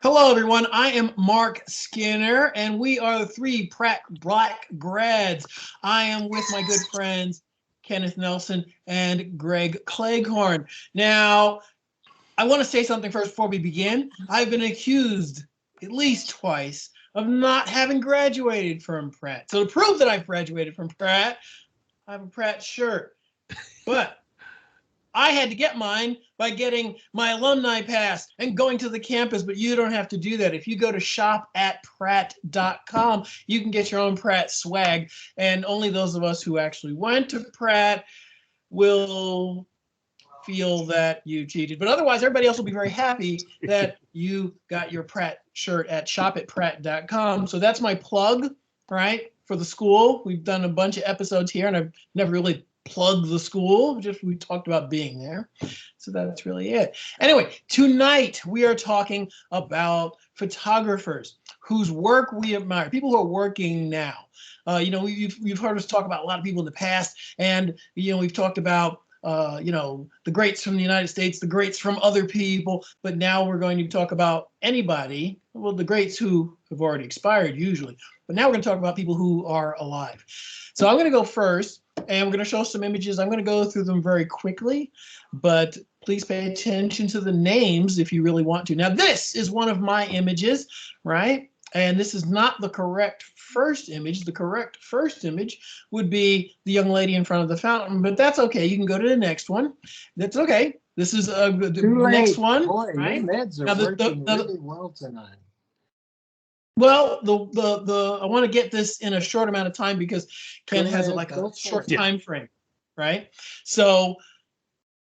Hello, everyone. I am Mark Skinner, and we are the three Pratt Black grads. I am with my good friends, Kenneth Nelson and Greg Cleghorn. Now, I want to say something first before we begin. I've been accused at least twice of not having graduated from Pratt. So to prove that I've graduated from Pratt, I have a Pratt shirt. But I had to get mine by getting my alumni pass and going to the campus, but you don't have to do that. If you go to shop@pratt.com, you can get your own Pratt swag, and only those of us who actually went to Pratt will feel that you cheated. But otherwise, everybody else will be very happy that you got your Pratt shirt at shop@pratt.com. So that's my plug, right, for the school. We've done a bunch of episodes here, and I've never really plug the school, just we talked about being there. So that's really it. Anyway, tonight we are talking about photographers whose work we admire, people who are working now. You've heard us talk about a lot of people in the past, and we've talked about the greats from the United States, the greats from other people, but now we're going to talk about anybody, well, the greats who have already expired usually, but now we're going to talk about people who are alive. So I'm going to go first, and we're going to show some images. I'm going to go through them very quickly, but please pay attention to the names if you really want to. Now, this is one of my images, right? And this is not the correct first image. The correct first image would be the young lady in front of the fountain, but that's okay. You can go to the next one. That's okay. This is the next one. Boy, right? your meds are working really well tonight. Well, I want to get this in a short amount of time because Ken has like a short time frame, right? So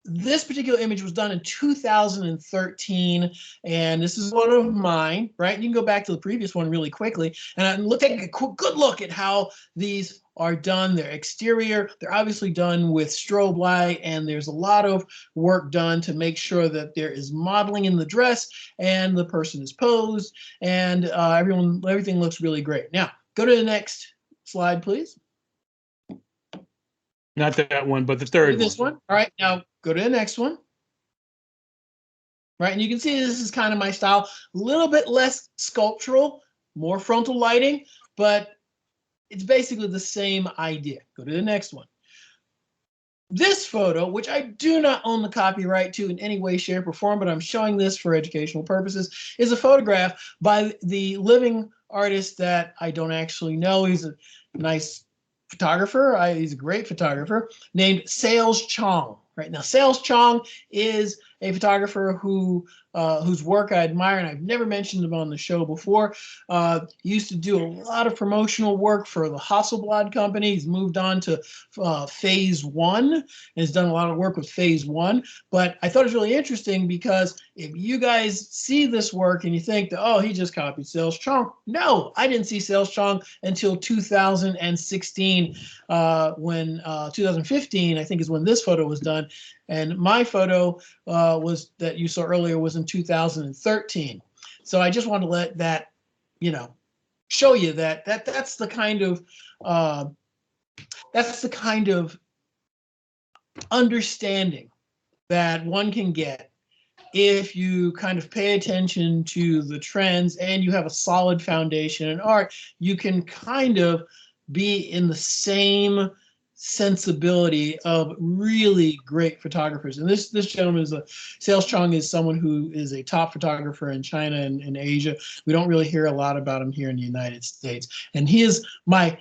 this particular image was done in 2013, and this is one of mine, right? And you can go back to the previous one really quickly and take a good look at how these are done. They're exterior. They're obviously done with strobe light, and there's a lot of work done to make sure that there is modeling in the dress and the person is posed, and everything looks really great. Now, go to the next slide, please. Not that one, but the third this one. All right, now go to the next one. Right, and you can see this is kind of my style. A little bit less sculptural, more frontal lighting, but it's basically the same idea. Go to the next one. This photo, which I do not own the copyright to in any way, shape, or form, but I'm showing this for educational purposes, is a photograph by the living artist that I don't actually know. He's a nice photographer. He's a great photographer named Sales Chong. Right now, Sales Chong is a photographer whose work I admire, and I've never mentioned him on the show before. He used to do a lot of promotional work for the Hasselblad company. He's moved on to Phase One and has done a lot of work with Phase One. But I thought it was really interesting because if you guys see this work and you think that, oh, he just copied Sales Chong. No, I didn't see Sales Chong until 2016, when 2015, I think, is when this photo was done. And my photo was that you saw earlier was in 2013. So I just want to let that, show you that that's the kind of understanding that one can get if you kind of pay attention to the trends and you have a solid foundation in art. You can kind of be in the same sensibility of really great photographers. And this gentleman Sales Chong is someone who is a top photographer in China and Asia. We don't really hear a lot about him here in the United States. And he is my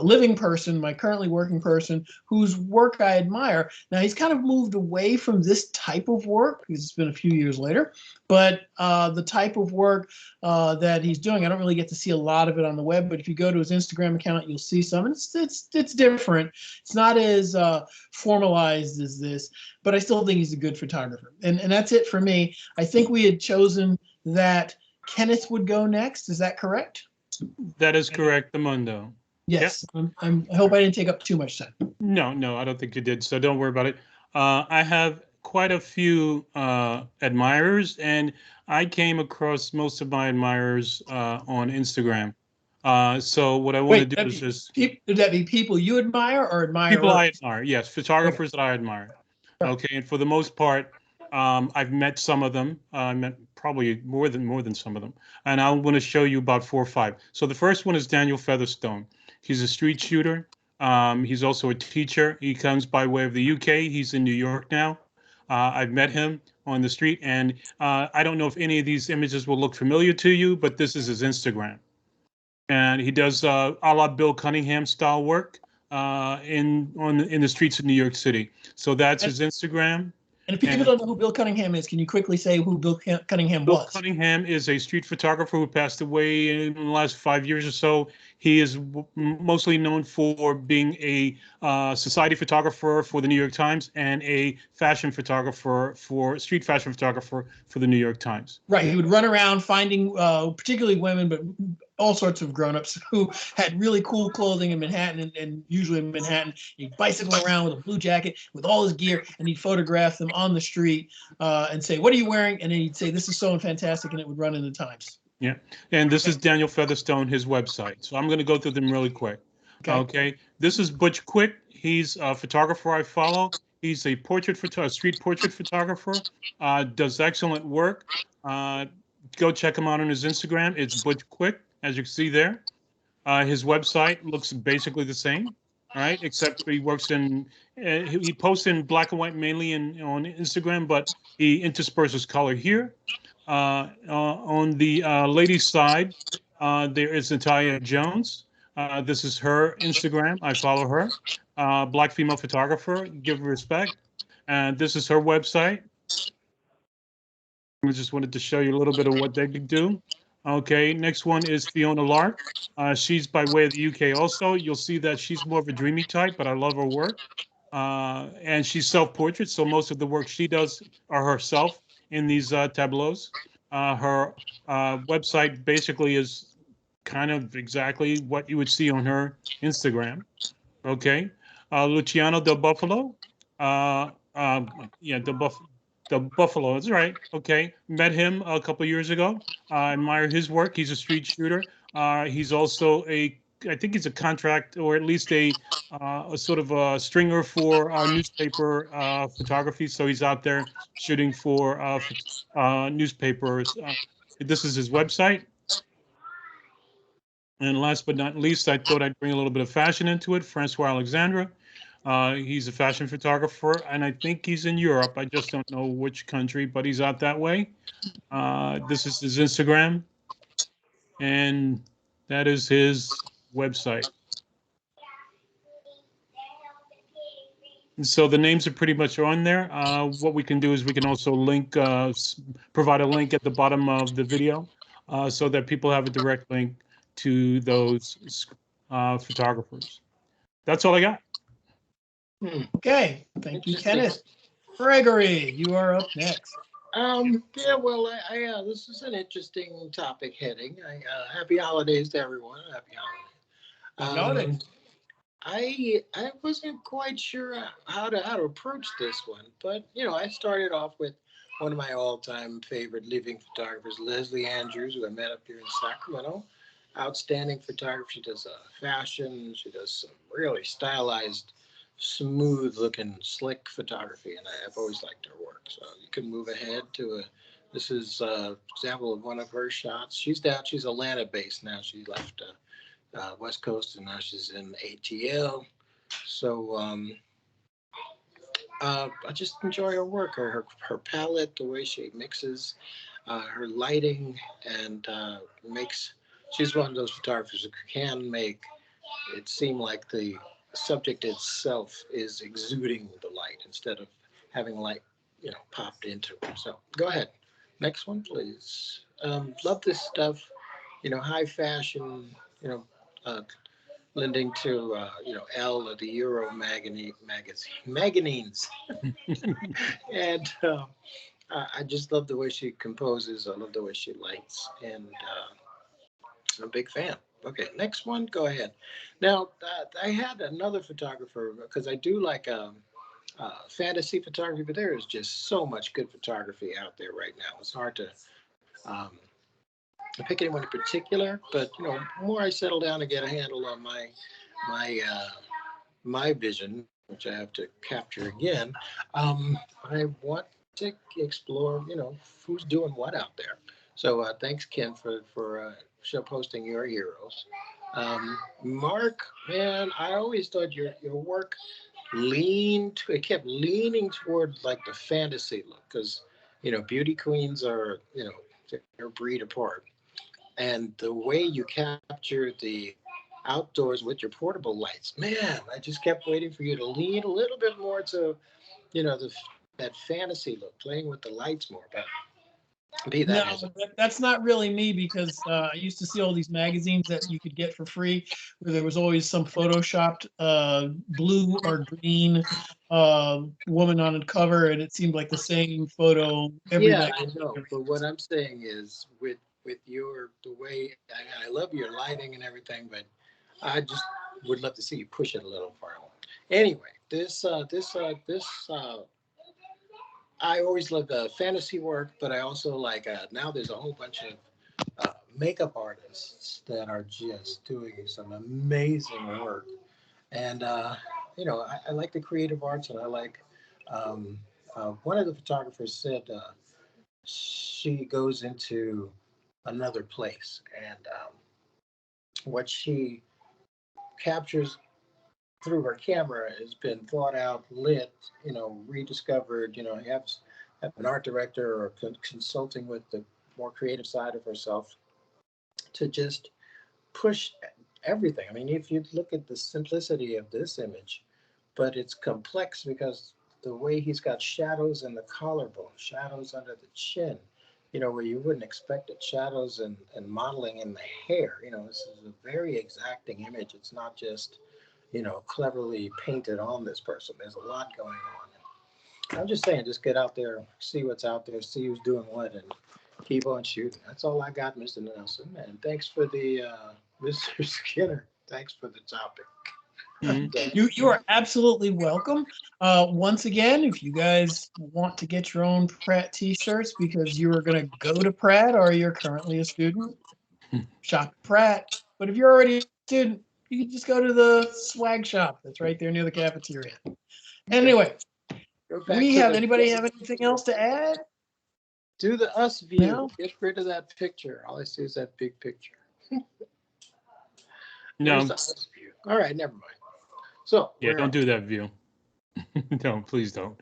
living person, my currently working person, whose work I admire. Now, he's kind of moved away from this type of work because it's been a few years later, but the type of work that he's doing, I don't really get to see a lot of it on the web, but if you go to his Instagram account, you'll see some. It's different. It's not as formalized as this, but I still think he's a good photographer. And that's it for me. I think we had chosen that Kenneth would go next. Is that correct? That is correct, the Mundo. Yes, yep. I hope I didn't take up too much time. No, I don't think you did, so don't worry about it. I have quite a few admirers, and I came across most of my admirers on Instagram. So what I want to do is just... Would that be people you admire or admire? People I admire, yes, photographers that I admire. Okay, and for the most part, I've met some of them. I met probably more than some of them, and I want to show you about 4 or 5. So the first one is Daniel Featherstone. He's a street shooter. He's also a teacher. He comes by way of the UK. He's in New York now. I've met him on the street, and I don't know if any of these images will look familiar to you, but this is his Instagram, and he does a la Bill Cunningham style work in the streets of New York City. So that's his Instagram. And if people don't know who Bill Cunningham is, can you quickly say who Bill Cunningham Bill was? Cunningham is a street photographer who passed away in the last 5 years or so. He is mostly known for being a society photographer for the New York Times and a fashion photographer street fashion photographer for the New York Times. Right. He would run around finding particularly women, but all sorts of grown-ups who had really cool clothing in Manhattan, and usually in Manhattan. He'd bicycle around with a blue jacket with all his gear, and he'd photograph them on the street and say, "What are you wearing?" And then he'd say, "This is so fantastic," and it would run in the Times. Yeah. And this is Daniel Featherstone, his website. So I'm going to go through them really quick. Okay. This is Butch Quick. He's a photographer I follow. He's a street portrait photographer. Does excellent work. Go check him out on his Instagram. It's Butch Quick, as you can see there. His website looks basically the same, right? Except he works he posts in black and white mainly on Instagram, but he intersperses color here. On the ladies' side, there is Natalia Jones. This is her Instagram. I follow her. Black female photographer. Give respect. And this is her website. I just wanted to show you a little bit of what they could do. Okay, next one is Fiona Lark. She's by way of the UK also. You'll see that she's more of a dreamy type, but I love her work. And she's self-portrait, so most of the work she does are herself in these tableaus. Her website basically is kind of exactly what you would see on her Instagram. Okay. Luciano del Buffalo. Yeah, the Buffalo. That's right. Okay. Met him a couple years ago. Admire his work. He's a street shooter. He's also I think he's a contract, or at least a sort of a stringer for newspaper photography. So he's out there shooting for newspapers. This is his website. And last but not least, I thought I'd bring a little bit of fashion into it. Francois Alexandre. He's a fashion photographer, and I think he's in Europe. I just don't know which country, but he's out that way. This is his Instagram, and that is his website. And so the names are pretty much on there. What we can do is we can also provide a link at the bottom of the video so that people have a direct link to those photographers. That's all I got. Okay, thank you, Kenneth. Gregory, you are up next. Yeah, well, this is an interesting topic heading. Happy holidays to everyone. Happy holidays. I wasn't quite sure how to approach this one, but I started off with one of my all-time favorite living photographers, Leslie Andrews, who I met up here in Sacramento. Outstanding photographer. She does fashion. She does some really stylized, smooth-looking, slick photography, and I've always liked her work. So you can move ahead to this is an example of one of her shots. She's Atlanta-based now. She left West Coast, and now she's in ATL. So I just enjoy her work, her palette, the way she mixes her lighting, and she's one of those photographers who can make it seem like the subject itself is exuding the light instead of having light, popped into it. So go ahead. Next one, please. Love this stuff, high fashion, lending to, Elle, the Euro magazines. And I just love the way she composes. I love the way she lights. And I'm a big fan. Okay, next one, go ahead. Now, I had another photographer, because I do like fantasy photography, but there is just so much good photography out there right now. It's hard to pick anyone in particular, but the more I settle down and get a handle on my vision, which I have to capture again, I want explore, who's doing what out there. So thanks, Ken, for show posting your heroes. Mark, man, I always thought your work it kept leaning toward like the fantasy look because beauty queens are they're a breed apart, and the way you capture the outdoors with your portable lights, man, I just kept waiting for you to lean a little bit more to that fantasy look, playing with the lights more. But be No, that as it. that's not really me because I used to see all these magazines that you could get for free where there was always some photoshopped blue or green woman on the cover, and it seemed like the same photo every Yeah, night. I know. But what I'm saying is, with the way I love your lighting and everything, but I just would love to see you push it a little farther. Anyway, this I always love the fantasy work, but I also like now there's a whole bunch of makeup artists that are just doing some amazing work. And I like the creative arts, and I like um, one of the photographers said she goes into another place, and what she captures through her camera has been thought out, lit, rediscovered. Have an art director or consulting with the more creative side of herself to just push everything. I mean, if you look at the simplicity of this image, but it's complex because the way he's got shadows in the collarbone, shadows under the chin, where you wouldn't expect it, shadows and modeling in the hair. This is a very exacting image. It's not just, cleverly painted on this person. There's a lot going on. I'm just saying, just get out there, see what's out there, see who's doing what, and keep on shooting. That's all I got, Mr. Nelson. And thanks for the Mr. Skinner. Thanks for the topic. You are absolutely welcome. Once again, if you guys want to get your own Pratt t-shirts because you are going to go to Pratt or you're currently a student, shop at Pratt. But if you're already a student, you can just go to the swag shop that's right there near the cafeteria. Anyway, anybody have anything else to add? Do the us view. No? Get rid of that picture. All I see is that big picture. No. Where's the us view? All right, never mind. So Yeah, don't do that view. No, please don't.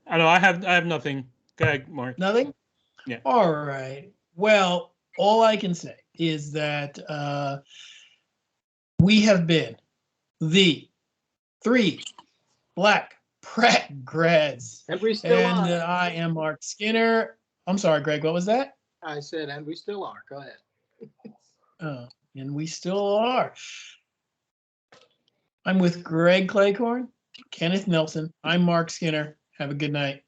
I know I have nothing. Go ahead, Mark. Nothing? Yeah. All right. Well, all I can say is that we have been the 3 Black Pratt grads. And we still are. I am Mark Skinner. I'm sorry, Greg, what was that? I said, and we still are. Go ahead. And we still are. I'm with Greg Claycorn, Kenneth Nelson. I'm Mark Skinner. Have a good night.